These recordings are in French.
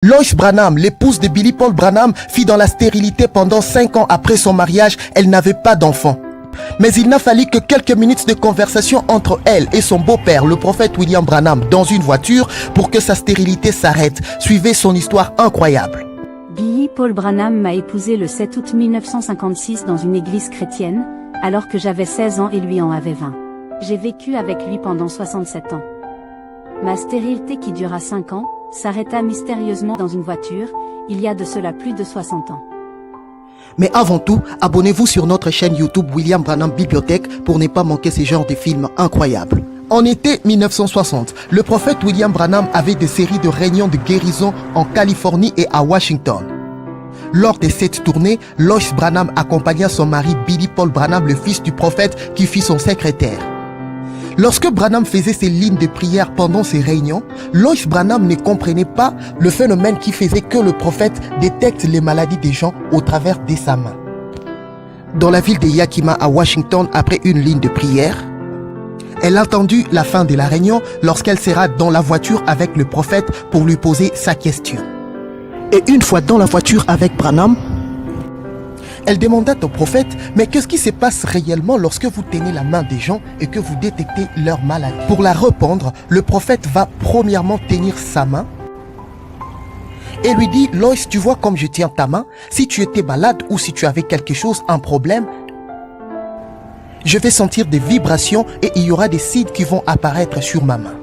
Lois Branham, l'épouse de Billy Paul Branham, fit dans la stérilité pendant 5 ans après son mariage. Elle n'avait pas d'enfant. Mais il n'a fallu que quelques minutes de conversation entre elle et son beau-père, le prophète William Branham, dans une voiture pour que sa stérilité s'arrête. Suivez son histoire incroyable. Billy Paul Branham m'a épousé le 7 août 1956 dans une église chrétienne, alors que j'avais 16 ans et lui en avait 20. J'ai vécu avec lui pendant 67 ans. Ma stérilité qui dura 5 ans, s'arrêta mystérieusement dans une voiture, il y a de cela plus de 60 ans. Mais avant tout, abonnez-vous sur notre chaîne YouTube William Branham Bibliothèque pour ne pas manquer ce genre de films incroyables. En été 1960, le prophète William Branham avait des séries de réunions de guérison en Californie et à Washington. Lors de cette tournée, Lois Branham accompagna son mari Billy Paul Branham, le fils du prophète, qui fut son secrétaire. Lorsque Branham faisait ses lignes de prière pendant ces réunions, Lois Branham ne comprenait pas le phénomène qui faisait que le prophète détecte les maladies des gens au travers de sa main. Dans la ville de Yakima à Washington, après une ligne de prière, elle attendit la fin de la réunion lorsqu'elle sera dans la voiture avec le prophète pour lui poser sa question. Et une fois dans la voiture avec Branham, elle demanda au prophète, mais qu'est-ce qui se passe réellement lorsque vous tenez la main des gens et que vous détectez leur maladie? Pour la répondre, le prophète va premièrement tenir sa main et lui dit, Lois, tu vois comme je tiens ta main, si tu étais malade ou si tu avais quelque chose, un problème, je vais sentir des vibrations et il y aura des signes qui vont apparaître sur ma main.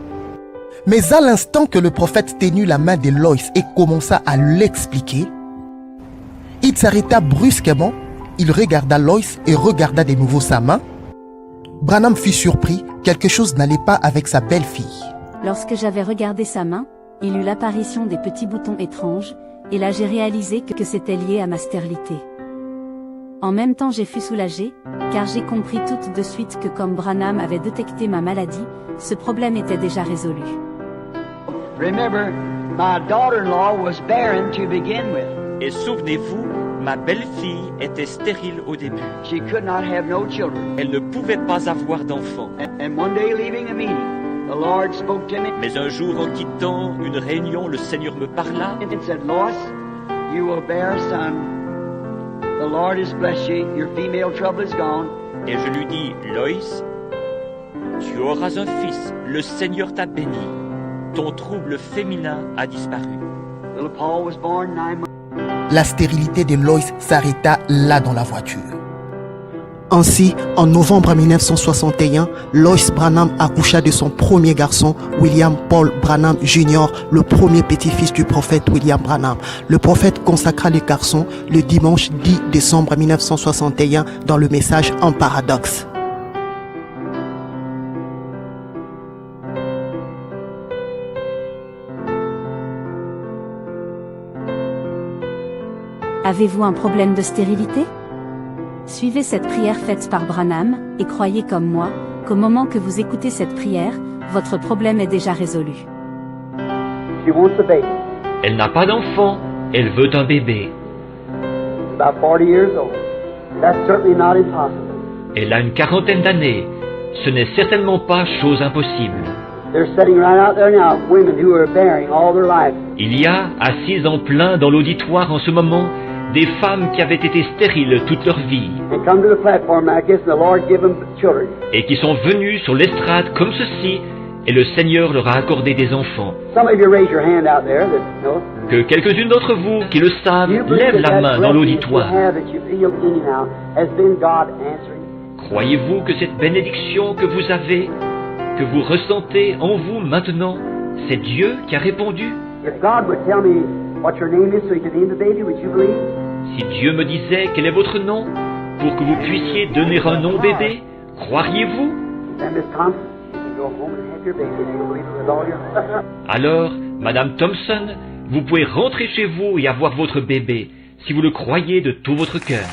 Mais à l'instant que le prophète teignit la main de Lois et commença à l'expliquer, il s'arrêta brusquement, il regarda Lois et regarda de nouveau sa main. Branham fut surpris, quelque chose n'allait pas avec sa belle-fille. Lorsque j'avais regardé sa main, il eut l'apparition des petits boutons étranges, et là j'ai réalisé que c'était lié à ma stérilité. En même temps j'ai fus soulagé, car j'ai compris tout de suite que comme Branham avait détecté ma maladie, ce problème était déjà résolu. Remember, my daughter-in-law was barren to begin with. Et souvenez-vous, ma belle-fille était stérile au début. She could not have no children. Elle ne pouvait pas avoir d'enfants. And one day leaving a meeting, the Lord spoke to me. Mais un jour, en quittant une réunion, le Seigneur me parla And said, Lois, you will bear a son. The Lord has blessed you. Your female trouble is gone. et je lui dis, Lois, tu auras un fils, le Seigneur t'a béni. Ton trouble féminin a disparu. Little Paul was born 9 months. La stérilité de Lois s'arrêta là dans la voiture. Ainsi, en novembre 1961, Lois Branham accoucha de son premier garçon, William Paul Branham Jr., le premier petit-fils du prophète William Branham. Le prophète consacra le garçon le dimanche 10 décembre 1961 dans le message Un paradoxe. Avez-vous un problème de stérilité? Suivez cette prière faite par Branham, et croyez comme moi, qu'au moment que vous écoutez cette prière, votre problème est déjà résolu. She wants a baby. Elle n'a pas d'enfant, elle veut un bébé. About 40 years old. That's certainly not impossible. Elle a une quarantaine d'années. Ce n'est certainement pas chose impossible. They're sitting right out there now, women who are bearing all their life. Il y a, assises en plein dans l'auditoire en ce moment, des femmes qui avaient été stériles toute leur vie And come to the platform like this, and the Lord give them children. et qui sont venues sur l'estrade comme ceci et le Seigneur leur a accordé des enfants. Some of you raise your hand out there that know. Que quelques-unes d'entre vous qui le savent You believe lèvent that la that main dans blessing that you l'auditoire. have that you feel in you now has been God answering. Croyez-vous que cette bénédiction que vous avez, que vous ressentez en vous maintenant, c'est Dieu qui a répondu? If God would tell me what your name is so you could name the baby, would you believe? Si Dieu me disait quel est votre nom, pour que vous puissiez donner un nom bébé, croiriez-vous? Then Miss Thompson, you can go home and have your baby and you'll believe it with all your Alors, Madame Thompson, vous pouvez rentrer chez vous et avoir votre bébé, si vous le croyez de tout votre cœur.